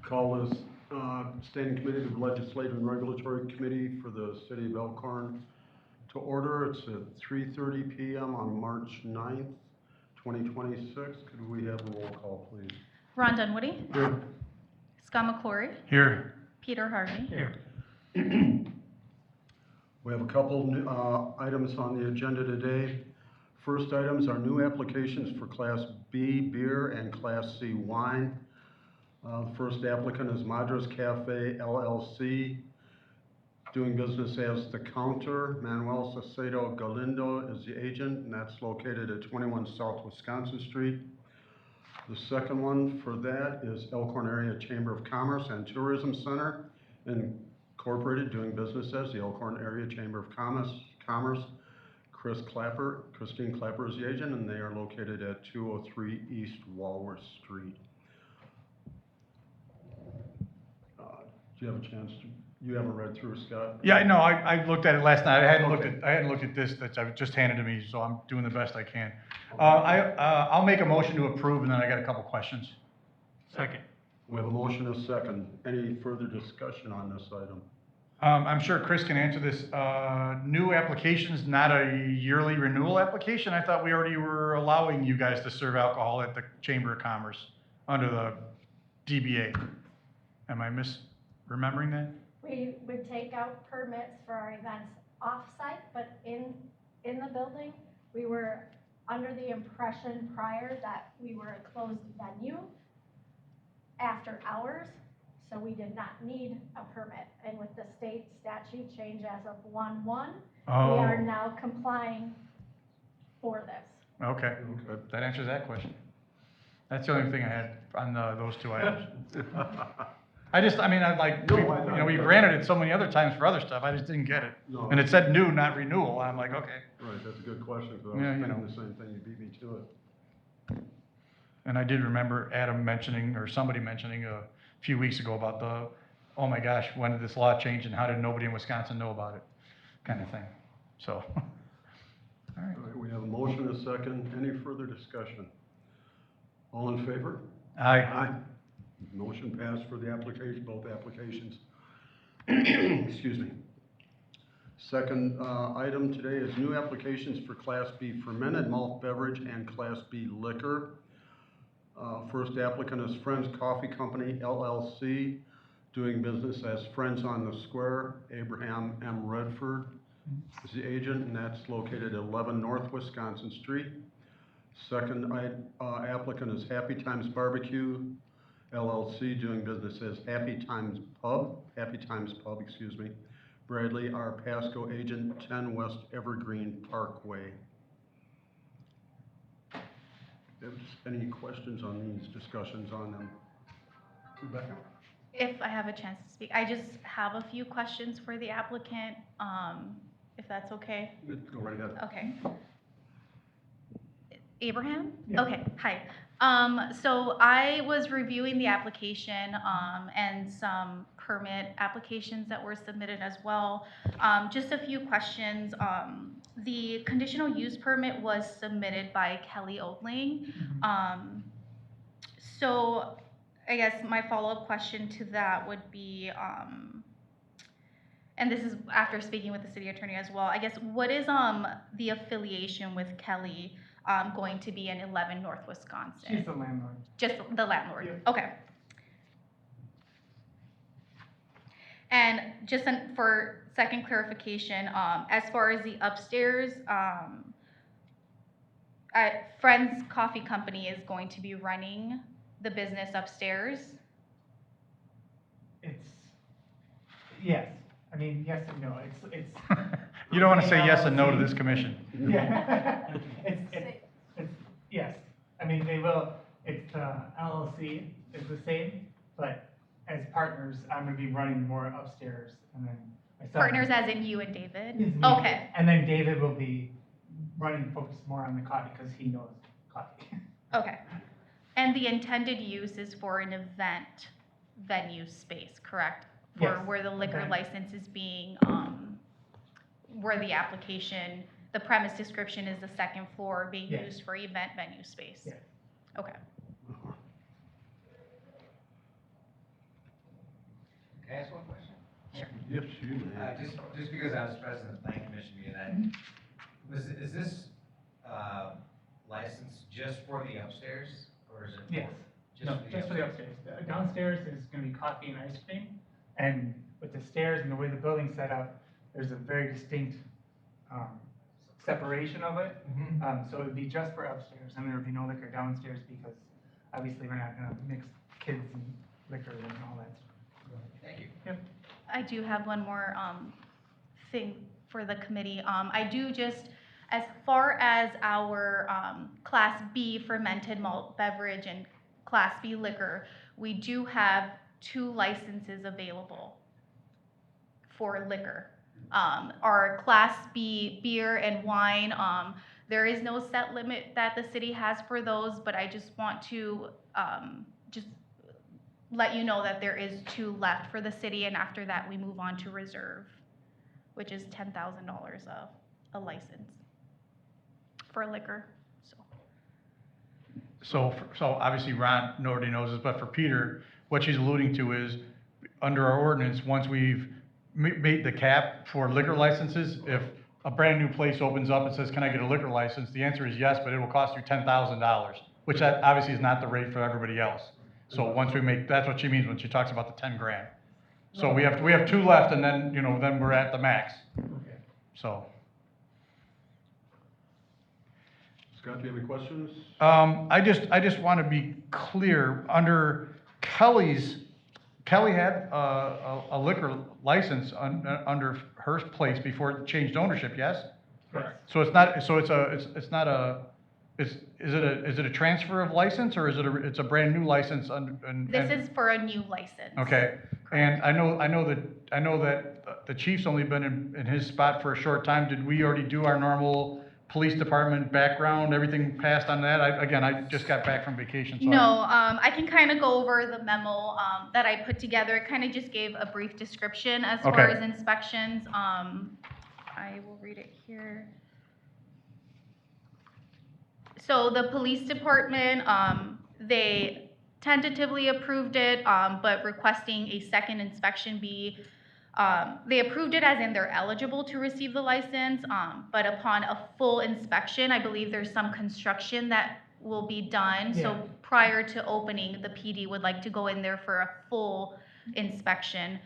Call this Standing Committee of Legislative and Regulatory Committee for the City of Elkhorn to order. It's at 3:30 p.m. on March 9th, 2026. Could we have a roll call, please? Ron Dunwoody. Here. Scott McClory. Here. Peter Harvey. Here. We have a couple new, items on the agenda today. First items are new applications for Class B beer and Class C wine. The first applicant is Madras Cafe LLC, doing business as The Counter. Manuel Sacedo Galindo is the agent, and that's located at 21 South Wisconsin Street. The second one for that is Elkhorn Area Chamber of Commerce and Tourism Center, Incorporated, doing business as the Elkhorn Area Chamber of Commerce. Christine Clapper is the agent, and they are located at 203 East Walworth Street. Do you have a chance to, you haven't read through, Scott? Yeah, no, I looked at it last night. I hadn't Okay. looked at this that's just handed to me, so I'm doing the best I can. I'll make a motion to approve, and then I got a couple questions. Second. We have a motion and a second. Any further discussion on this item? I'm sure Chris can answer this. New applications, not a yearly renewal application. I thought we already were allowing you guys to serve alcohol at the Chamber of Commerce under the DBA. Am I misremembering that? We would take out permits for our events off-site, but in the building, we were under the impression prior that we were a closed venue after hours, so we did not need a permit. And with the state statute change as of 1/1, we are now complying for this. Okay, that answers that question. That's the only thing I had on those two items. I mean, we granted it so many other times for other stuff, I just didn't get it. No. And it said new, not renewal, I'm like, okay. Right, that's a good question, because I Yeah, was you thinking know. the same thing. You beat me to it. And I did remember Adam mentioning, or somebody mentioning a few weeks ago about oh my gosh, when did this law change and how did nobody in Wisconsin know about it, kind of thing, so. All right. All right, we have a motion and a second. Any further discussion? All in favor? Aye. Motion passed for the application, both applications. Excuse me. Second item today is new applications for Class B fermented malt beverage and Class B liquor. First applicant is Friends Coffee Company LLC, doing business as Friends on the Square. Abraham M. Redford is the agent, and that's located at 11 North Wisconsin Street. Second applicant is Happy Times Barbecue LLC, doing business as Happy Times Pub, excuse me. Bradley R. Pasco, agent, 10 West Evergreen Parkway. Any questions on these, discussions on them? Rebecca? If I have a chance to speak, I just have a few questions for the applicant, if that's okay. Go right ahead. Okay. Abraham? Yeah. Okay, hi. So I was reviewing the application, and some permit applications that were submitted as well. Just a few questions. The conditional use permit was submitted by Kelly Oatling. So I guess my follow-up question to that would be, and this is after speaking with the city attorney as well, I guess, what is the affiliation with Kelly going to be in 11 North Wisconsin? She's the landlord. Just the landlord? Yep. Okay. And just for second clarification, as far as the upstairs, Friends Coffee Company is going to be running the business upstairs? Yes. I mean, yes and no. It's. You don't want to say yes and no to this commission. Yeah. It's yes. I mean, they will. It's LLC is the same, but as partners, I'm going to be running more upstairs, and then myself. Partners as in you and David? is me. Okay. And then David will be focused more on the coffee because he knows coffee. Okay. And the intended use is for an event venue space, correct? For Yes, where the liquor event. license is being, where the application, the premise description is the second floor being Yes. used for event venue space? Yes. Okay. Can I ask one question? Yes, you may. Just because I was president of the planning commission meeting, is this, license just for the upstairs, or is it? Yes. No, just for the upstairs. Downstairs is gonna be coffee and ice cream, and with the stairs and the way the building's set up, there's a very distinct, separation of it. So it'd be just for upstairs, and there would be no liquor downstairs, because obviously we're not gonna mix kids and liquor and all that stuff. Thank you. Yep. I do have one more thing for the committee. I do just, as far as our Class B fermented malt beverage and Class B liquor, we do have 2 licenses available for liquor. Our Class B beer and wine, there is no set limit that the city has for those, but I just want to just let you know that there is 2 left for the city, and after that, we move on to reserve, which is $10,000 a license for liquor, so. So obviously Ron already knows this, but for Peter, what she's alluding to is, under our ordinance, once we've made the cap for liquor licenses, if a brand new place opens up and says, can I get a liquor license? The answer is yes, but it will cost you $10,000, which that obviously is not the rate for everybody else. So once we make, that's what she means when she talks about the 10 grand. So we have 2 left, and then, then we're at the max, Okay. so. Scott, do you have any questions? I just want to be clear, under Kelly had a liquor license under her place before it changed ownership, yes? Correct. So it's not, is it a transfer of license, or is it's a brand new license This is for a new license. Okay, and I know that the chief's only been in his spot for a short time. Did we already do our normal police department background, everything passed on that? I just got back from vacation, so. No, I can kind of go over the memo that I put together. It kind of just gave a brief description as far Okay. as inspections. I will read it here. So the police department, they tentatively approved it, but requesting a second inspection be, they approved it as in they're eligible to receive the license, but upon a full inspection, I believe there's some construction that will be done. Yeah. So prior to opening, the PD would like to go in there for a full inspection.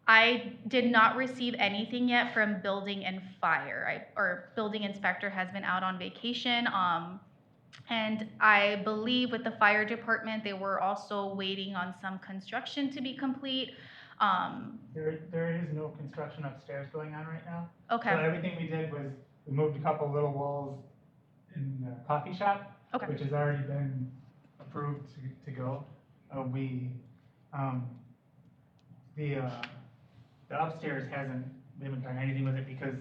I did not receive anything yet from building and fire. Our building inspector has been out on vacation. And I believe with the fire department, they were also waiting on some construction to be complete. There is no construction upstairs going on right now. So Okay, everything we did was, we moved a couple little walls in the coffee shop, okay, which has already been approved to go. The upstairs we haven't done anything with it, because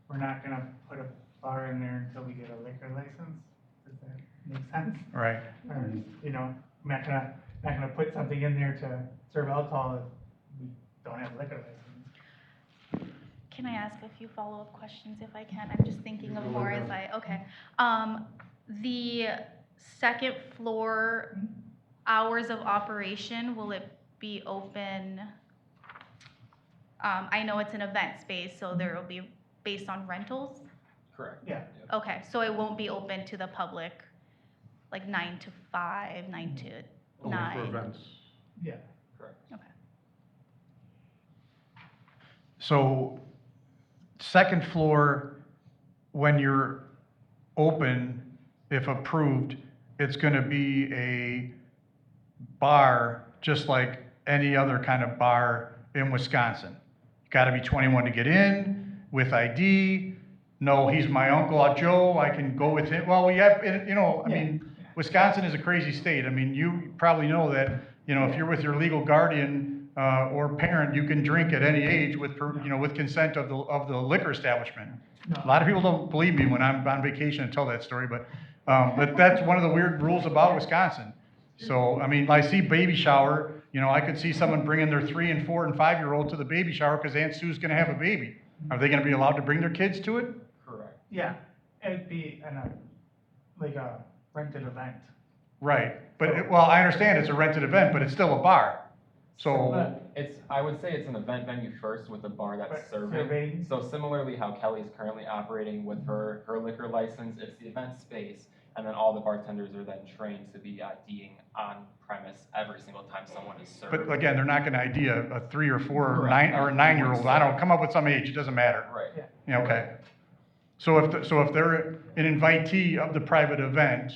we're not gonna put a bar in there until we get a liquor license. Does that make sense? Right. Or, I'm not gonna put something in there to serve alcohol if we don't have a liquor license. can I ask a few follow-up questions if I can? I'm just thinking of more as okay. The second floor hours of operation, will it be open? I know it's an event space, so there will be based on rentals? Correct. Yeah. Okay, so it won't be open to the public, like 9 to 5, 9 to Only 9? for events. Yeah. Correct. Okay. So, second floor, when you're open, if approved, it's gonna be a bar, just like any other kind of bar in Wisconsin. Gotta be 21 to get in, with ID, no, he's my uncle Joe, I can go with him. Well, we have, Wisconsin is a crazy state. I mean, you probably know that, if you're with your legal guardian, or parent, you can drink at any age with consent of the liquor establishment. No. A lot of people don't believe me when I'm on vacation and tell that story, but that's one of the weird rules about Wisconsin. So, I see baby shower, I could see someone bringing their 3 and 4 and 5-year-old to the baby shower because Aunt Sue's gonna have a baby. Are they gonna be allowed to bring their kids to it? Correct. Yeah, it'd be like a rented event. Right, but, I understand it's a rented event, but it's still a bar. So, I would say it's an event venue first with a bar that's But serving. serving. So similarly how Kelly's currently operating with her liquor license, it's the event space, and then all the bartenders are then trained to be IDing on premise every single time someone is served. but again, they're not gonna ID a 3 or 4 or Correct. 9 or a 9-year-old. I don't know, come up with some age, it doesn't matter. Right. Yeah, okay. So if they're an invitee of the private event,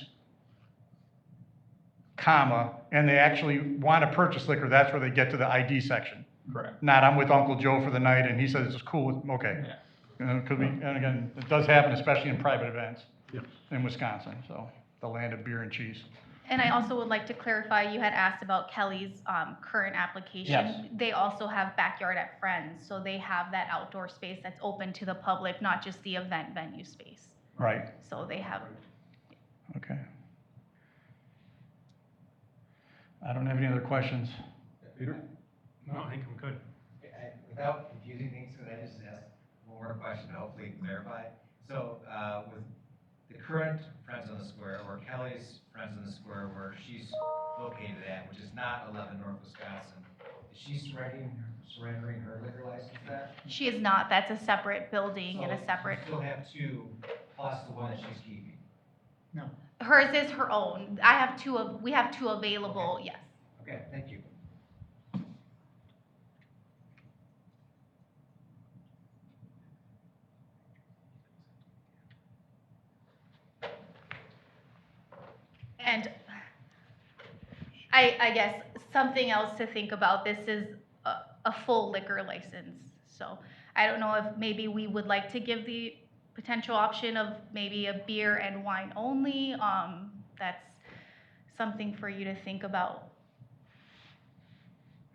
comma, and they actually want to purchase liquor, that's where they get to the ID section. Correct. Not, I'm with Uncle Joe for the night and he says it's cool, okay. Yeah. Could be, and again, it does happen, especially in private events Yes. in Wisconsin, so, the land of beer and cheese. And I also would like to clarify, you had asked about Kelly's current application. Yes. They also have Backyard at Friends, so they have that outdoor space that's open to the public, not just the event venue space. Right, So they have, okay. I don't have any other questions. Peter? No, I think I'm good. Without confusing things, could I just ask one more question to hopefully clarify? So, with the current Friends on the Square, or Kelly's Friends on the Square, where she's located at, which is not 11 North Wisconsin, is she surrendering her liquor license there? she is not, that's a separate building and a So separate, you still have two, plus the one that she's keeping? No. hers is her own. We have two available, yes. Okay, thank you. And I guess something else to think about, this is a full liquor license. So I don't know if maybe we would like to give the potential option of maybe a beer and wine only. That's something for you to think about.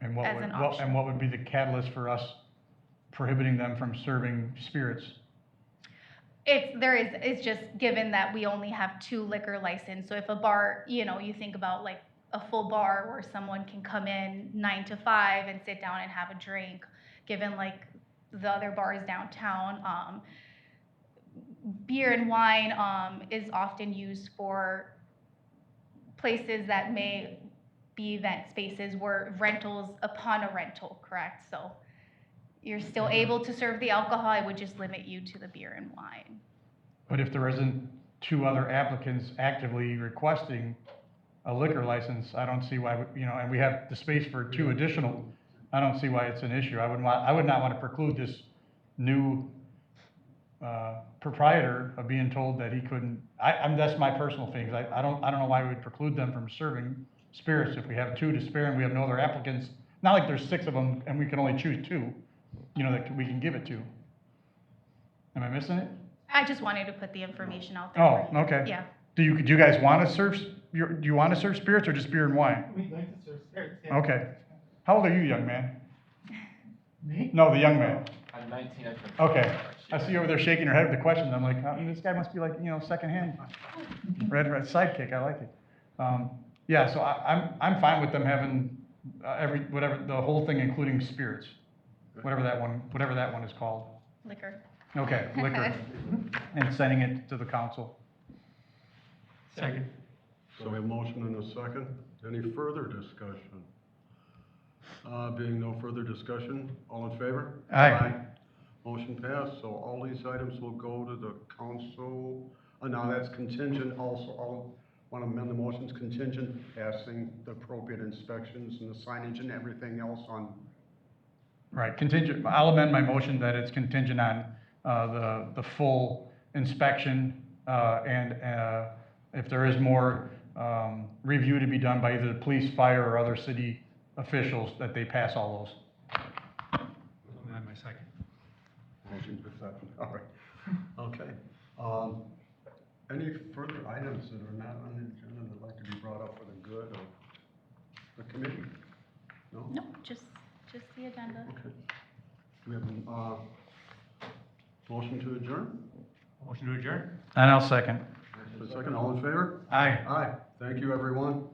And what As would, an what, option. and what would be the catalyst for us prohibiting them from serving spirits? It's just given that we only have two liquor license. So if a bar, you think about like a full bar where someone can come in 9 to 5 and sit down and have a drink, given like the other bars downtown, beer and wine, is often used for places that may be event spaces where rentals upon a rental, correct? So you're still able to serve the alcohol, it would just limit you to the beer and wine. But if there isn't 2 other applicants actively requesting a liquor license, I don't see why, and we have the space for 2 additional, I don't see why it's an issue. I would not want to preclude this new proprietor of being told that he couldn't, that's my personal feelings. I don't know why we would preclude them from serving spirits if we have 2 to spare and we have no other applicants. Not like there's 6 of them and we can only choose 2, that we can give it to. Am I missing it? I just wanted to put the information out there. Oh, for you. okay. Yeah. Do you guys want to serve, do you want to serve spirits or just beer and wine? We'd like to serve spirits, yeah. Okay. How old are you, young man? Me? No, the young man. I'm 19, I turned Okay. 20 March, I see you over there shaking your head with the questions. I'm like, this guy must be like, secondhand. Red sidekick, I like it. Yeah, so I'm fine with them having the whole thing, including spirits, whatever that one is called. Liquor. Okay, liquor, and sending it to the council. Second. So we have a motion and a second. Any further discussion? Being no further discussion, all in favor? Aye. Motion passed, so all these items will go to the council. Now that's contingent also, I'll want to amend the motions contingent, passing the appropriate inspections and the signage and everything else on. Right, contingent, I'll amend my motion that it's contingent on the full inspection, and if there is more review to be done by either the police, fire, or other city officials, that they pass all those. I'll add my second. Motion for second, all right. Okay. Any further items that are not on the agenda that'd like to be brought up for the good of the committee? No? No, just the agenda. Okay. Do we have a motion to adjourn? Motion to adjourn? And I'll second. For a second, all in favor? Aye. Aye. Thank you, everyone.